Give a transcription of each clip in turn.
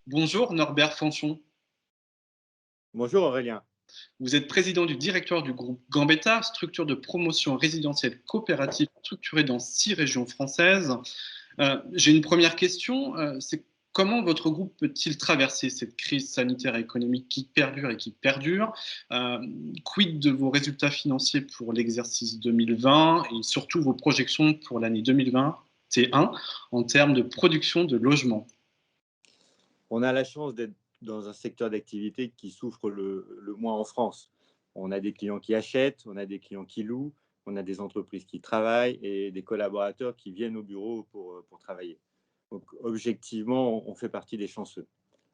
Bonjour Norbert Fanchon, Bonjour Aurélien. vous êtes président du directoire du groupe Gambetta, structure de promotion résidentielle coopérative structurée dans 6 régions françaises. J'ai une première question, c'est comment votre groupe peut-il traverser cette crise sanitaire et économique qui perdure et qui perdure? Quid de vos résultats financiers pour l'exercice 2020 et surtout vos projections pour l'année 2021 en termes de production de logements? On a la chance d'être dans un secteur d'activité qui souffre le moins en France. On a des clients qui achètent, on a des clients qui louent, on a des entreprises qui travaillent et des collaborateurs qui viennent au bureau pour travailler. Donc objectivement, on fait partie des chanceux.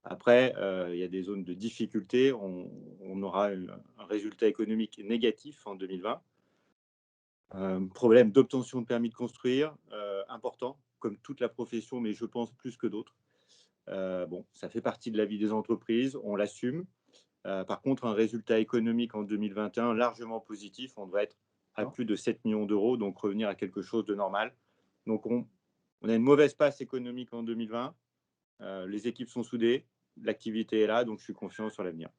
Après, il y a des zones de difficulté. On aura un résultat économique négatif en 2020. Problème d'obtention de permis de construire, important, comme toute la profession, mais je pense plus que d'autres. Bon, ça fait partie de la vie des entreprises, on l'assume. Par contre, un résultat économique en 2021 largement positif, on devrait être à plus de 7 millions d'euros, donc revenir à quelque chose de normal. Donc on a une mauvaise passe économique en 2020, les équipes sont soudées, l'activité est là, donc je suis confiant sur l'avenir.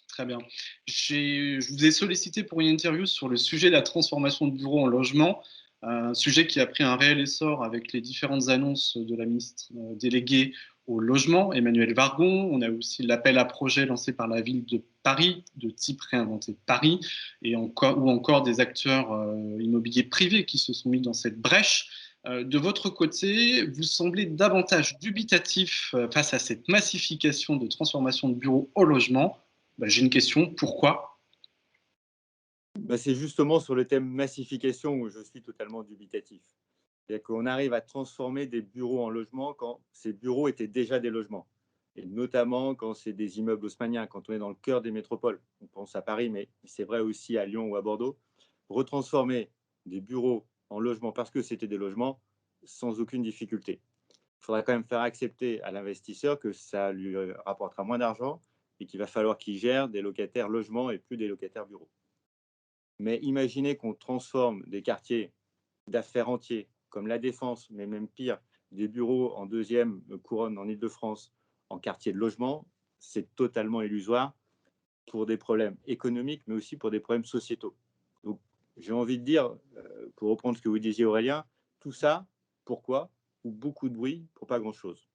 Très bien. Je vous ai sollicité pour une interview sur le sujet de la transformation de bureaux en logement, un sujet qui a pris un réel essor avec les différentes annonces de la ministre déléguée au logement, Emmanuelle Vargon. On a aussi l'appel à projet lancé par la ville de Paris, de type réinventé Paris, ou encore des acteurs immobiliers privés qui se sont mis dans cette brèche. De votre côté, vous semblez davantage dubitatif face à cette massification de transformation de bureaux au logement. Bah, j'ai une question, pourquoi? Bah, c'est justement sur le thème massification où je suis totalement dubitatif. C'est-à-dire qu'on arrive à transformer des bureaux en logements quand ces bureaux étaient déjà des logements. Et notamment quand c'est des immeubles haussmanniens, quand on est dans le cœur des métropoles. On pense à Paris, mais c'est vrai aussi à Lyon ou à Bordeaux. Retransformer des bureaux en logements parce que c'était des logements sans aucune difficulté. Il faudra quand même faire accepter à l'investisseur que ça lui rapportera moins d'argent et qu'il va falloir qu'il gère des locataires logements et plus des locataires bureaux. Mais imaginez qu'on transforme des quartiers d'affaires entiers, comme La Défense, mais même pire, des bureaux en deuxième couronne en Île-de-France, en quartier de logement, c'est totalement illusoire pour des problèmes économiques, mais aussi pour des problèmes sociétaux. Donc, j'ai envie de dire, pour reprendre ce que vous disiez Aurélien, tout ça, pourquoi? Ou beaucoup de bruit pour pas grand-chose.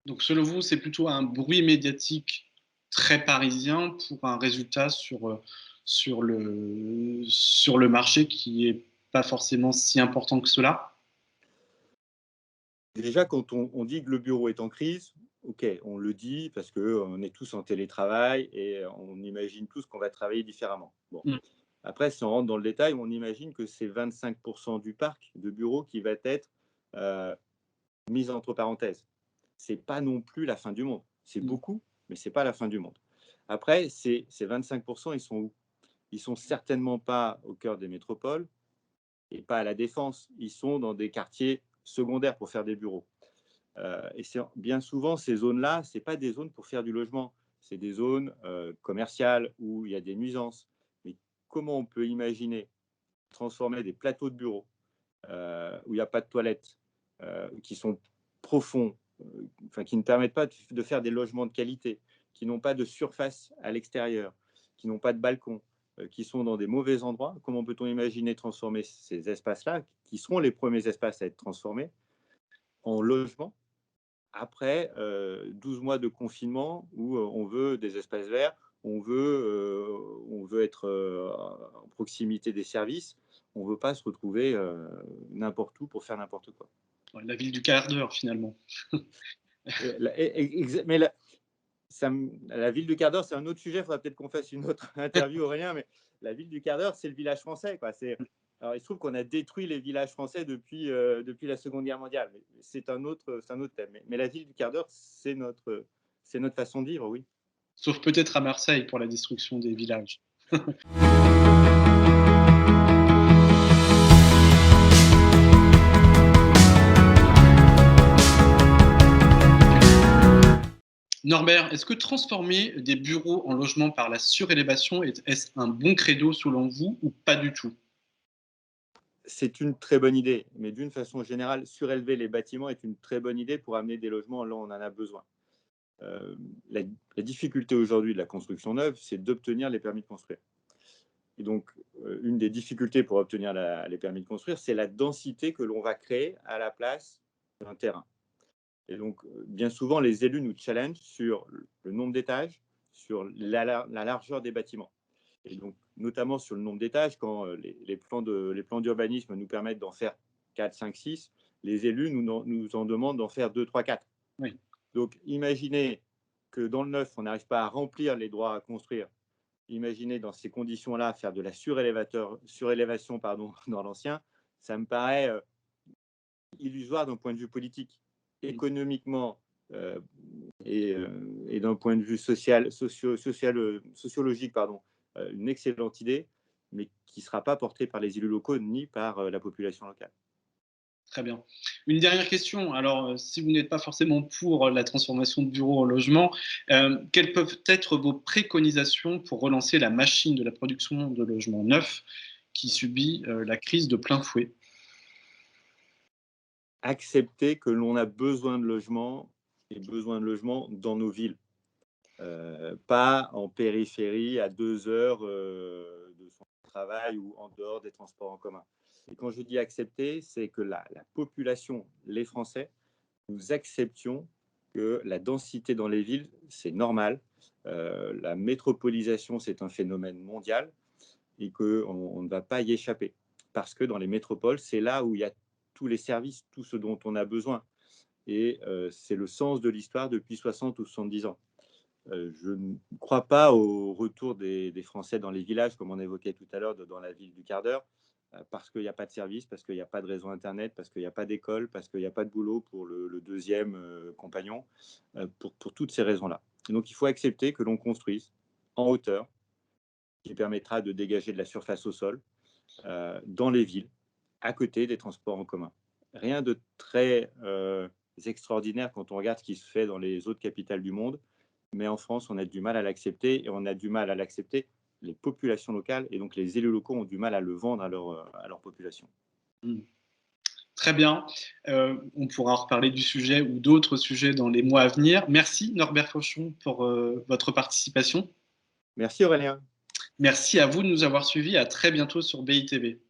Donc selon vous, c'est plutôt un bruit médiatique très parisien pour un résultat sur le marché qui est pas forcément si important que cela? Déjà, quand on dit que le bureau est en crise, OK, on le dit parce qu'on est tous en télétravail et on imagine tous qu'on va travailler différemment. Bon. Mmh. Après, si on rentre dans le détail, on imagine que c'est 25 du parc de bureaux qui va être euh, mis entre parenthèses. C'est pas non plus la fin du monde. C'est Mmh. beaucoup, mais c'est pas la fin du monde. Après, ces 25 ils sont où? Ils sont certainement pas au cœur des métropoles et pas à la Défense. Ils sont dans des quartiers secondaires pour faire des bureaux. Et c'est bien souvent ces zones-là, c'est pas des zones pour faire du logement. C'est des zones commerciales où il y a des nuisances. Mais comment on peut imaginer transformer des plateaux de bureaux où il n'y a pas de toilettes, qui sont profonds, enfin, qui ne permettent pas de faire des logements de qualité, qui n'ont pas de surface à l'extérieur, qui n'ont pas de balcon, qui sont dans des mauvais endroits. Comment peut-on imaginer transformer ces espaces-là, qui seront les premiers espaces à être transformés, en logements après 12 mois de confinement où on veut des espaces verts, on veut être en proximité des services, on ne veut pas se retrouver n'importe où pour faire n'importe quoi. Ouais, la ville du quart d'heure finalement. Mais la ville du quart d'heure, c'est un autre sujet, il faudra peut-être qu'on fasse une autre interview, Aurélien, mais la ville du quart d'heure, c'est le village français. Quoi. Alors, il se trouve qu'on a détruit les villages français depuis la Seconde Guerre mondiale. Mais c'est un autre thème. Mais la ville du quart d'heure, c'est notre façon de vivre, oui. Sauf peut-être à Marseille pour la destruction des villages. Norbert, est-ce que transformer des bureaux en logements par la surélévation est-ce un bon credo selon vous ou pas du tout? C'est une très bonne idée, mais d'une façon générale, surélever les bâtiments est une très bonne idée pour amener des logements là où on en a besoin. La, la difficulté aujourd'hui de la construction neuve, c'est d'obtenir les permis de construire. Et donc, une des difficultés pour obtenir les permis de construire, c'est la densité que l'on va créer à la place d'un terrain. Et donc, bien souvent, les élus nous challengent sur le nombre d'étages, sur la largeur des bâtiments. Et donc, notamment sur le nombre d'étages, quand les plans d'urbanisme nous permettent d'en faire 4, 5, 6, les élus nous en demandent d'en faire 2, 3, 4. Oui. Donc, imaginez que dans le neuf, on n'arrive pas à remplir les droits à construire. Imaginez dans ces conditions-là faire de la surélévation dans l'ancien, ça me paraît illusoire d'un point de vue politique. Économiquement et d'un point de vue sociologique, une excellente idée, mais qui ne sera pas portée par les élus locaux ni par la population locale. Très bien. Une dernière question. Alors, si vous n'êtes pas forcément pour la transformation de bureaux en logement, quelles peuvent être vos préconisations pour relancer la machine de la production de logements neufs qui subit la crise de plein fouet? Accepter que l'on a besoin de logements et besoin de logements dans nos villes, pas en périphérie à 2 heures de son travail ou en dehors des transports en commun. Et quand je dis accepter, c'est que la population, les Français, nous acceptions que la densité dans les villes, c'est normal. La métropolisation, c'est un phénomène mondial et qu'on ne va pas y échapper. Parce que dans les métropoles, c'est là où il y a tous les services, tout ce dont on a besoin. Et c'est le sens de l'histoire depuis 60 ou 70 ans. Je ne crois pas au retour des Français dans les villages, comme on évoquait tout à l'heure, dans la ville du quart d'heure, parce qu'il n'y a pas de service, parce qu'il n'y a pas de réseau Internet, parce qu'il n'y a pas d'école, parce qu'il n'y a pas de boulot pour le deuxième compagnon, pour toutes ces raisons-là. Donc il faut accepter que l'on construise en hauteur, qui permettra de dégager de la surface au sol, dans les villes, à côté des transports en commun. Rien de très extraordinaire quand on regarde ce qui se fait dans les autres capitales du monde, mais en France, on a du mal à l'accepter, et on a du mal à l'accepter, les populations locales, et donc les élus locaux ont du mal à le vendre à leur population. Mmh. Très bien. On pourra reparler du sujet ou d'autres sujets dans les mois à venir. Merci Norbert Fauchon pour votre participation. Merci Aurélien. Merci à vous de nous avoir suivis. À très bientôt sur BITV.